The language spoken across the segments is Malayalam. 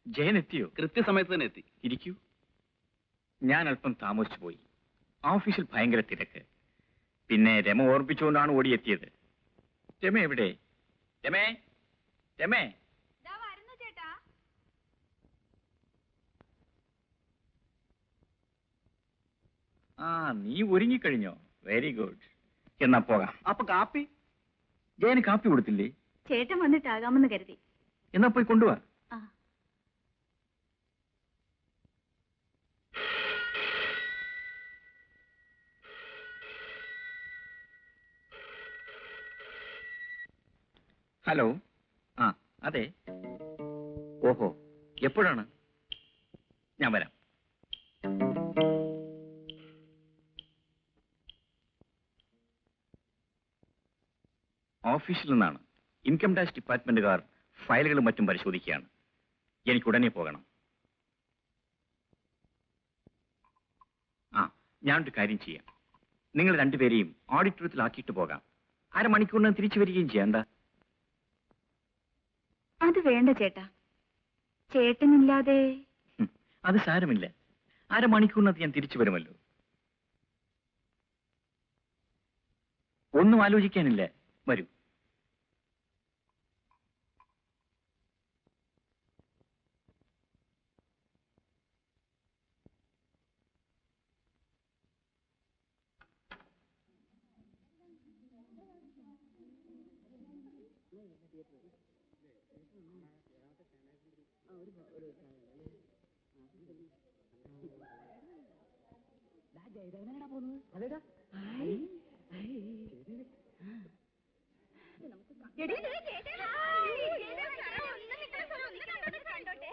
ജയൻ എത്തിയോ? കൃത്യസമയത്ത് തന്നെ എത്തി. ഇരിക്കൂ. ഞാൻ അല്പം താമസിച്ചു പോയി. ഓഫീസിൽ ഭയങ്കര തിരക്ക്. പിന്നെ രമ ഓർപ്പിച്ചുകൊണ്ടാണ് ഓടിയെത്തിയത്. രമ എവിടെ? രമേ, രമേ. ആ, നീ ഒരുങ്ങിക്കഴിഞ്ഞോ? Very good. എന്നാ പോകാം. അപ്പൊ കാപ്പി? ജയന് കാപ്പി കൊടുത്തില്ലേ? ചേട്ടൻ വന്നിട്ടാകാമെന്ന് കരുതി. എന്നാ പോയി കൊണ്ടുവാ. ഹലോ. ആ, അതെ. ഓഹോ, എപ്പോഴാണ്? ഞാൻ വരാം. ഓഫീസിൽ നിന്നാണ്. ഇൻകം ടാക്സ് ഡിപ്പാർട്ട്മെന്റുകാർ ഫയലുകളും മറ്റും പരിശോധിക്കുകയാണ്. എനിക്ക് ഉടനെ പോകണം. ആ, ഞാനൊരു കാര്യം ചെയ്യാം. നിങ്ങൾ രണ്ടുപേരെയും ഓഡിറ്റോറിയത്തിലാക്കിയിട്ട് പോകാം. അരമണിക്കൂറിന് തിരിച്ചു വരികയും ചെയ്യാം. എന്താ? അത് വേണ്ട ചേട്ടാ. ചേട്ടനില്ലാതെ. അത് സാരമില്ല. അരമണിക്കൂറിനകത്ത് ഞാൻ തിരിച്ചു വരുമല്ലോ. ഒന്നും ആലോചിക്കാനില്ല. വരൂ.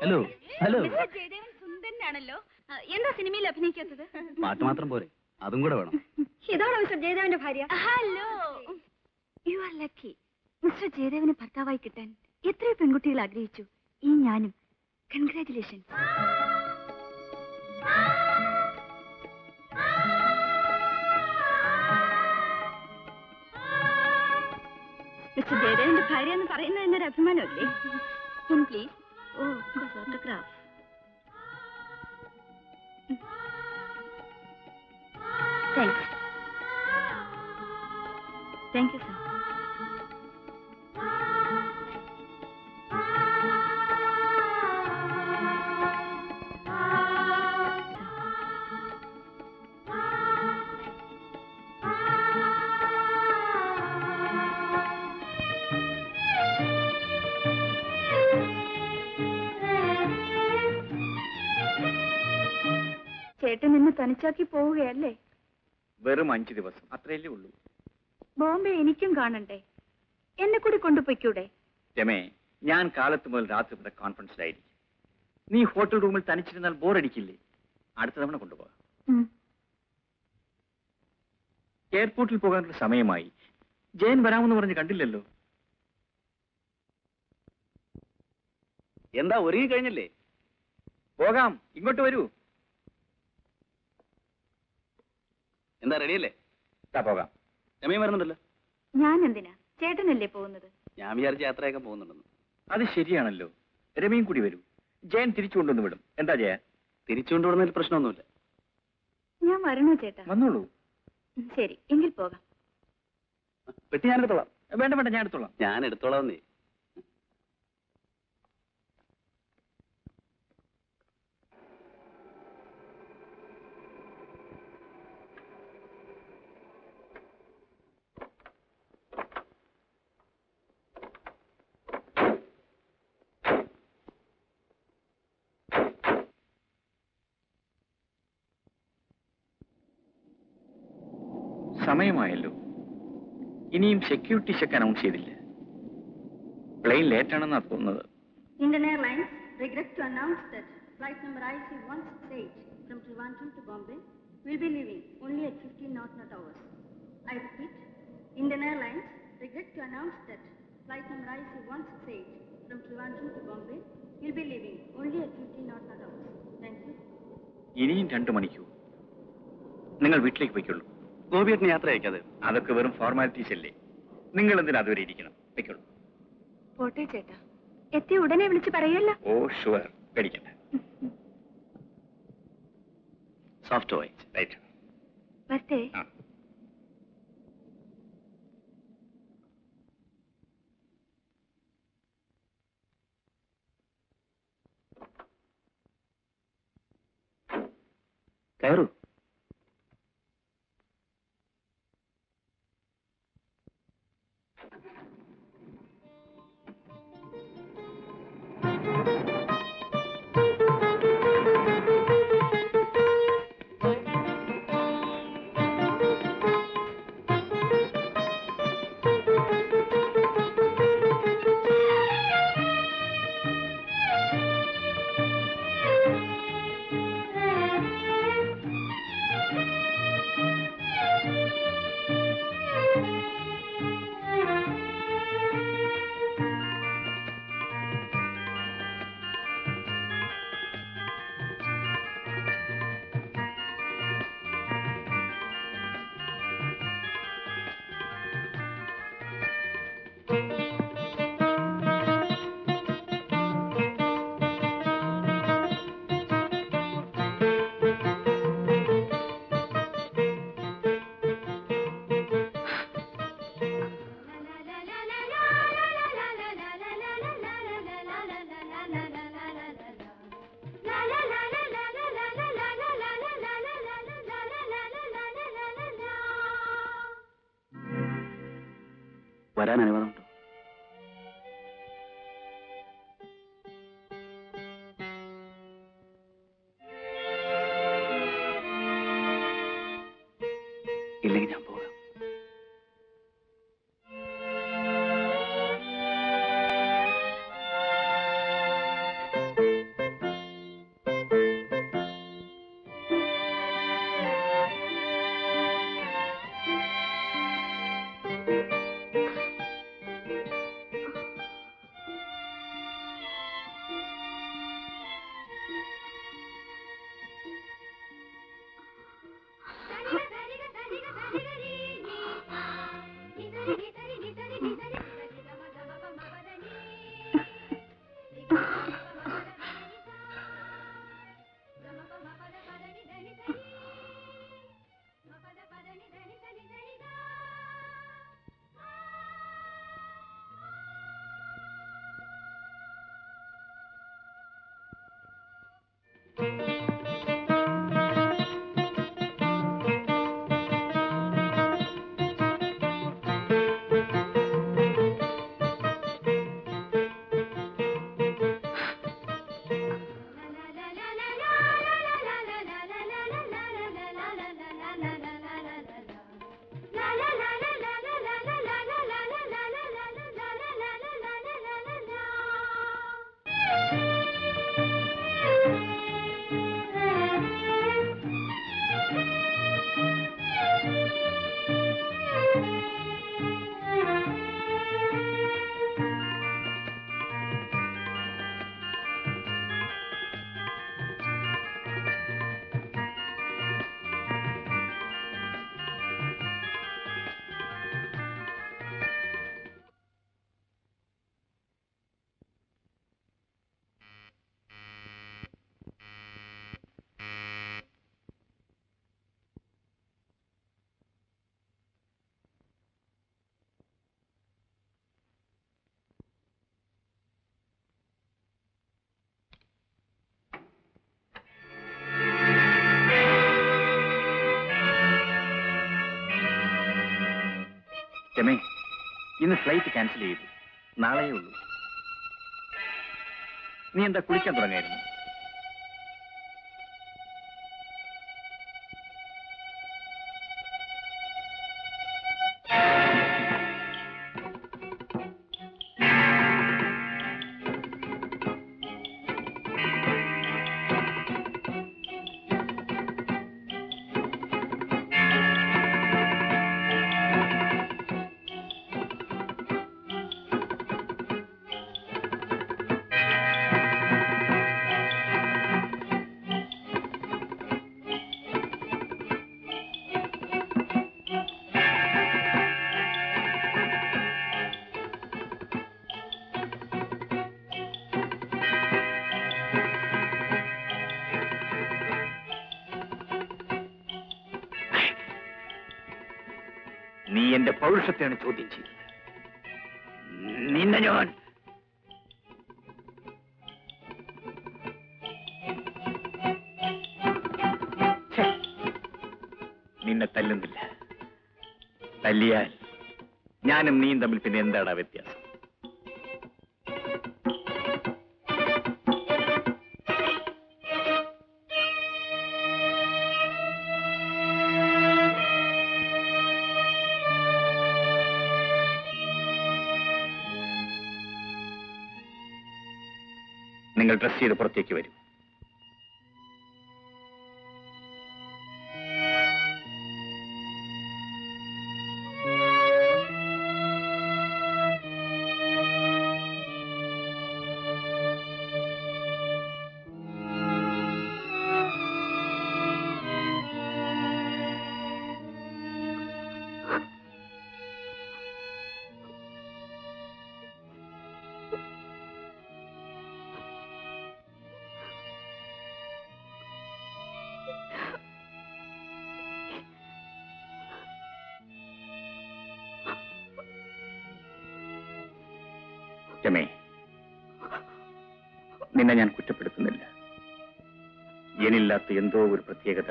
ഹലോ. ഹലോ. ജയദേവൻ സുന്ദരനാണല്ലോ. എന്താ സിനിമയിൽ അഭിനയിക്കാത്തത്? പാട്ട് മാത്രം പോരെ, അതും കൂടെ വേണം. ഇതാണോ മിസ്റ്റർ ജയദേവന്റെ ഭാര്യ? Hello. You are lucky. Mister ജയദേവന് ഭർത്താവായി കിട്ടാൻ എത്രയോ പെൺകുട്ടികൾ ആഗ്രഹിച്ചു. ഈ ഞാനും. കൺഗ്രാറ്റുലേഷൻ. മിസ്റ്റർ ജയദേവന്റെ ഭാര്യ എന്ന് പറയുന്നത് എന്നൊരു അഭിമാനമല്ലേ? Please. Oh, photograph. Thanks. Thank you sir. ചേട്ടൻ എന്നെ തനിച്ചാക്കി പോവുകയല്ലേ? വെറും 5 ദിവസം, അത്രയല്ലേ ഉള്ളൂ. ബോംബെ എനിക്കും കാണണ്ടേ? എന്നെ കൂടി കൊണ്ടുപോയിക്കൂടെ? രമേ, ഞാൻ കാലത്ത് മുതൽ രാത്രി വരെ കോൺഫറൻസിലായിരിക്കും. നീ ഹോട്ടൽ റൂമിൽ തനിച്ചിരുന്നാൽ ബോറടിക്കില്ലേ? അടുത്ത തവണ കൊണ്ടുപോകാം. എയർപോർട്ടിൽ പോകാനുള്ള സമയമായി. ജയൻ വരാമെന്ന് പറഞ്ഞ് കണ്ടില്ലല്ലോ. എന്താ, ഒരുങ്ങി കഴിഞ്ഞില്ലേ? പോകാം, ഇങ്ങോട്ട് വരൂ. എന്താ, റെഡിയല്ലേ? പോകാം. രമയും വരുന്നുണ്ടല്ലോ. ഞാൻ എന്തിനാ? ചേട്ടനല്ലേ പോകുന്നത്? ഞാൻ വിചാരിച്ച യാത്രയൊക്കെ പോകുന്നുണ്ടെന്ന്. അത് ശരിയാണല്ലോ. രമയും കൂടി വരൂ. ജയൻ തിരിച്ചു കൊണ്ടുവന്ന് വിടും. എന്താ ജയ? തിരിച്ചുകൊണ്ടുവിടുന്നതിൽ പ്രശ്നമൊന്നുമില്ല. ഞാൻ വരണോ ചേട്ടാ? വന്നോളൂ. ശരി, എങ്കിൽ പോകാം. പെട്ടി ഞാൻ എടുത്തോളാം. വേണ്ട വേണ്ട, ഞാൻ എടുത്തോളാം. ഞാൻ എടുത്തോളാം. നീ സമയമായല്ലോ. ഇനിയും സെക്യൂരിറ്റി ചെക്ക് അനൗൺസ് ചെയ്തില്ല. പ്ലെയിൻ ലേറ്റ് ആണെന്നാ തോന്നുന്നത്. Indian Airlines regrets to announce that flight number IC-168 from Trivandrum to Bombay will be leaving only at 15 knot hours. I repeat, Indian Airlines regrets to announce that flight number IC-168 from Trivandrum to Bombay will be leaving only at 15 knot hours. Thank you. ഇനിയും 2 മണിക്കൂർ. നിങ്ങൾ വീട്ടിലേക്ക് പോയിക്കോളൂ. ഗോപിയേട്ടന് യാത്ര അയക്കാതെ. അതൊക്കെ വെറും ഫോർമാലിറ്റീസ് അല്ലേ. നിങ്ങൾ എന്തിനാ അതുവരെ ഇരിക്കണം? വെക്കോളൂ. പോട്ടെ ചേട്ടാ. എത്തി ഉടനെ വിളിച്ച് പറയല്ല. Oh sure. പേടിക്കണ്ട. Soft toy. റൈറ്റ്. വരട്ടെ. ആ. കയറൂ. വരാൻ അനുവാദമുണ്ടോ? ഇല്ലെങ്കിൽ ഞാൻ പോകാം. രമേ, ഇന്ന് ഫ്ലൈറ്റ് ക്യാൻസൽ ചെയ്തു. നാളെയേ ഉള്ളൂ. നീ എന്താ കുളിക്കാൻ തുടങ്ങായിരുന്നു? എന്റെ പൗരുഷത്തെയാണ് ചോദ്യം ചെയ്തത്. നിന്നെ ഞാൻ നിന്നെ തല്ലുന്നില്ല. തല്ലിയാൽ ഞാനും നീയും തമ്മിൽ പിന്നെ എന്താടാ വ്യത്യാസം? നിങ്ങൾ ഡ്രസ് ചെയ്ത് പുറത്തേക്ക് വരും. രമേ, നിന്നെ ഞാൻ കുറ്റപ്പെടുത്തുന്നില്ല. എന്നില്ലാത്ത എന്തോ ഒരു പ്രത്യേകത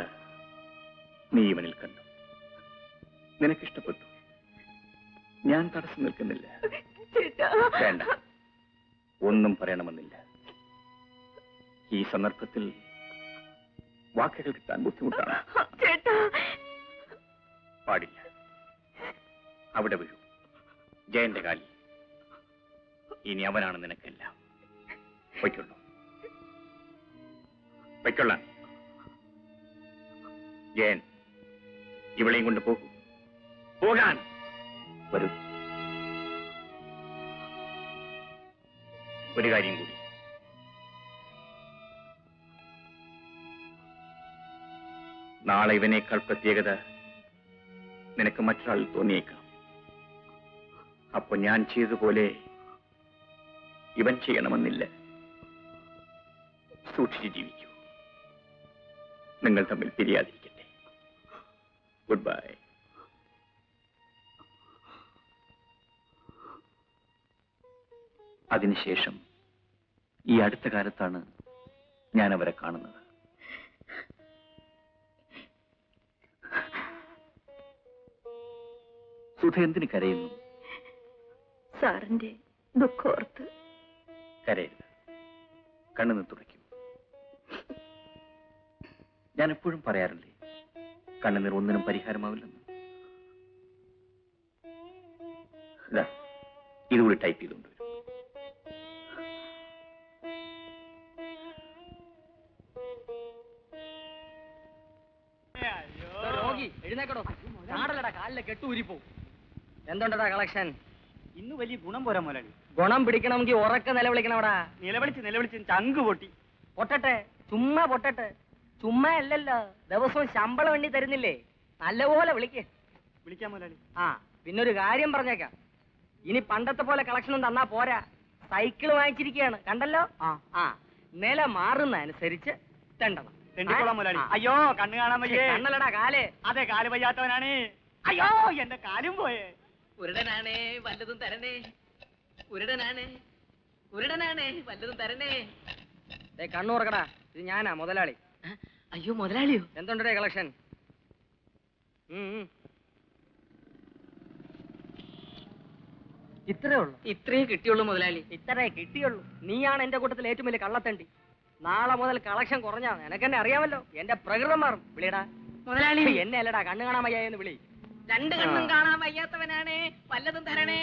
നീ ഇവനിൽ കണ്ടു. നിനക്കിഷ്ടപ്പെട്ടു. ഞാൻ തടസ്സം നിൽക്കുന്നില്ല. വേണ്ട, ഒന്നും പറയണമെന്നില്ല. ഈ സന്ദർഭത്തിൽ വാക്കുകൾ കിട്ടാൻ ബുദ്ധിമുട്ടാണ്. പാടില്ല. അവിടെ വീഴൂ. ജയന്റെ കാലിൽ. ഇനി അവനാണ് നിനക്കെല്ലാം. പൊയ്ക്കൊള്ളൂ. പൊയ്ക്കൊള്ളാൻ. ജയൻ, ഇവളെയും കൊണ്ട് പോകൂ. പോകാൻ. വരൂ. ഒരു കാര്യം കൂടി. നാളെ ഇവനേക്കാൾ പ്രത്യേകത നിനക്ക് മറ്റൊരാളിൽ തോന്നിയേക്കാം. അപ്പൊ ഞാൻ ചെയ്തതുപോലെ ഇവൻ ചെയ്യണമെന്നില്ല. സൂക്ഷിച്ച് ജീവിക്കൂ. നിങ്ങൾ തമ്മിൽ പിരിയാതിരിക്കട്ടെ. Good bye. അതിനുശേഷം ഈ അടുത്ത കാലത്താണ് ഞാൻ അവരെ കാണുന്നത്. സുധ എന്തിന് കരയുന്നു? സാറിന്റെ ദുഃഖോർത്ത്. കരയരുത്. കണ്ണുനിന്ന് തുടയ്ക്കൂ. ഞാൻ എപ്പോഴും പറയാറില്ലേ, കണ്ണുനീർ ഒന്നിനും പരിഹാരമാവില്ലെന്ന്. ഇതാ, ഇതുകൂടി ടൈപ്പ് ചെയ്തുകൊണ്ട് വരും. എഴുന്നേക്കടോ. നാടല്ലടാ, കാലിലെ കെട്ടൂരിപ്പോ. എന്തുണ്ടടാ കളക്ഷൻ? ഇന്ന് വലിയ ഗുണം പോരാ മുതലാളി. ഗുണം പിടിക്കണമെങ്കിൽ ഉറക്ക നിലവിളിക്കണവടാ. നിലവിളിച്ച് ചങ്ക് പൊട്ടി. പൊട്ടട്ടെ, ചുമ്മാ പൊട്ടട്ടെ. ചുമ്മാ അല്ലല്ലോ, ദിവസവും ശമ്പളം എണ്ണി തരുന്നില്ലേ? നല്ലപോലെ വിളിക്ക്. വിളിക്കാം മുതലാളി. ആ, പിന്നൊരു കാര്യം പറഞ്ഞേക്കാം. ഇനി പണ്ടത്തെ പോലെ കളക്ഷനും തന്നാ പോരാ. സൈക്കിൾ വാങ്ങിച്ചിരിക്കുകയാണ്, കണ്ടല്ലോ. ആ, നില മാറുന്ന അനുസരിച്ച് തെണ്ടണം. മുതലാളി. അയ്യോ, കണ്ണ് കാണാൻ വയ്യേ. കണ്ണല്ലടാ, കാല്. അതെ, കാല് വയ്യാത്തവനാണ്. അയ്യോ, എന്റെ കാലും പോയേ. ഉരുടനാണേ, വല്ലതും തരണേ. ഉരുടനാണേ വല്ലതും തരണേ. കണ്ണൂറക്കടാ, ഇത് ഞാനാ മുതലാളി. അയ്യോ, മുതലാളിയോ? എന്തുണ്ടേ കളക്ഷൻ? ഇത്രേ ഉള്ളൂ? ഇത്രേ കിട്ടിയുള്ളൂ മുതലാളി. ഇത്രേ കിട്ടിയുള്ളൂ? നീയാണ് എന്റെ കൂട്ടത്തിൽ ഏറ്റവും വലിയ കള്ളത്തണ്ടി. നാളെ മുതൽ കളക്ഷൻ കുറഞ്ഞാ നിനക്കെന്നെ അറിയാമല്ലോ. എന്റെ പ്രകൃതം മാറും. വിളിയടാ മുതലാളി. എന്നെ അല്ലടാ, കണ്ണു കാണാൻ വയ്യ എന്ന് വിളി. രണ്ട് കണ്ണും കാണാൻ വയ്യാത്തവനാണ്, വല്ലതും തരണേ.